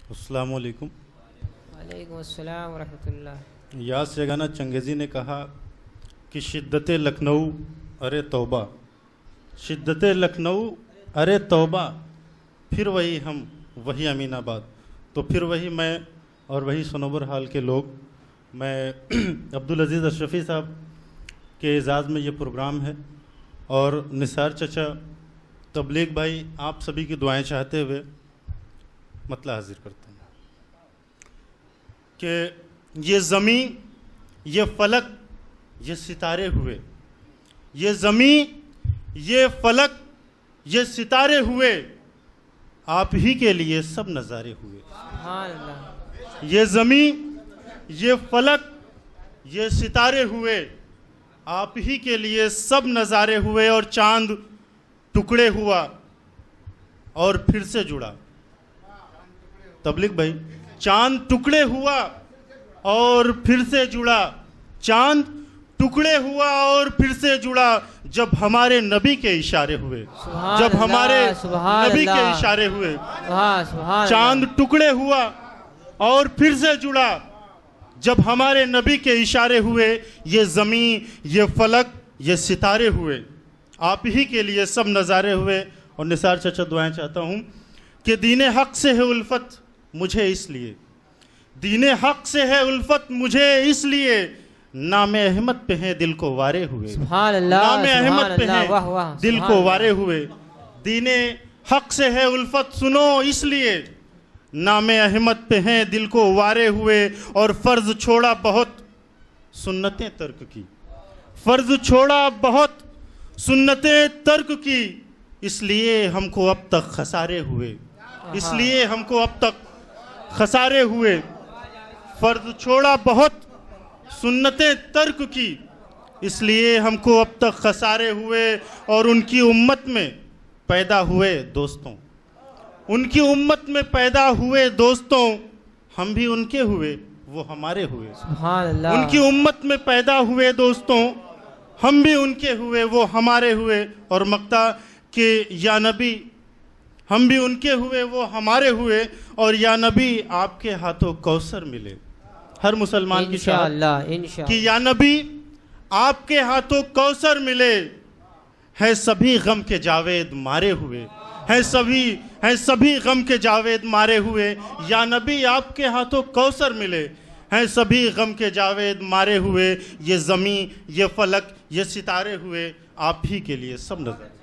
السلام علیکم۔ وعلیکم السلام ورحمۃ اللہ۔ یاس یگانہ چنگیزی نے کہا کہ شدت لکھنؤ ارے توبہ، شدت لکھنؤ ارے توبہ، پھر وہی ہم وہی امین آباد۔ تو پھر وہی میں اور وہی سنوبر حال کے لوگ، میں عبدالعزیز اشرفی صاحب کے اعزاز میں یہ پروگرام ہے، اور نثار چچا، تبلیغ بھائی، آپ سبھی کی دعائیں چاہتے ہوئے مطلع حاضر کرتا ہوں کہ یہ زمین، یہ فلک، یہ ستارے ہوئے، یہ زمین، یہ فلک، یہ ستارے ہوئے، آپ ہی کے لیے سب نظارے ہوئے۔ سبحان اللہ۔ یہ زمین، یہ فلک، یہ ستارے ہوئے، آپ ہی کے لیے سب نظارے ہوئے، اور چاند ٹکڑے ہوا اور پھر سے جڑا۔ تبلیغ بھائی، چاند ٹکڑے ہوا اور پھر سے جڑا، چاند ٹکڑے ہوا اور پھر سے جڑا، جب ہمارے نبی کے اشارے ہوئے، جب ہمارے نبی کے اشارے ہوئے، چاند ٹکڑے ہوا اور پھر سے جڑا، جب ہمارے نبی کے اشارے ہوئے، یہ زمین، یہ فلک، یہ ستارے ہوئے، آپ ہی کے لیے سب نظارے ہوئے۔ اور نثار چچا دعائیں چاہتا ہوں کہ دین حق سے ہے الفت مجھے اس لیے، دین حق سے ہے الفت مجھے اس لیے، نام احمد پہ ہیں دل کو وارے ہوئے، سبحان اللہ، نام احمد پہ ہیں واہ واہ، دل کو وارے ہوئے۔ دین حق سے ہے الفت سنو اس لیے، نام احمد پہ ہیں دل کو وارے ہوئے، اور فرض چھوڑا بہت سنتیں ترک کی، فرض چھوڑا بہت سنتیں ترک کی، اس لیے ہم کو اب تک خسارے ہوئے، اس لیے ہم کو اب تک خسارے ہوئے۔ فرض چھوڑا بہت سنتیں ترک کی، اس لیے ہم کو اب تک خسارے ہوئے، اور ان کی امت میں پیدا ہوئے دوستوں، ان کی امت میں پیدا ہوئے دوستوں، ہم بھی ان کے ہوئے وہ ہمارے ہوئے۔ سبحان اللہ۔ ان کی امت میں پیدا ہوئے دوستوں، ہم بھی ان کے ہوئے وہ ہمارے ہوئے، اور مقطع کہ یا نبی، ہم بھی ان کے ہوئے وہ ہمارے ہوئے، اور یا نبی آپ کے ہاتھوں کوثر ملے۔ ہر مسلمان کی شاہد کہ یا نبی آپ کے ہاتھوں کوثر ملے، ہے سبھی غم کے جاوید مارے ہوئے، ہے سبھی غم کے جاوید مارے ہوئے، یا نبی آپ کے ہاتھوں کوثر ملے، ہیں سبھی غم کے جاوید مارے ہوئے، یہ زمین، یہ فلک، یہ ستارے ہوئے، آپ ہی کے لیے سب نظر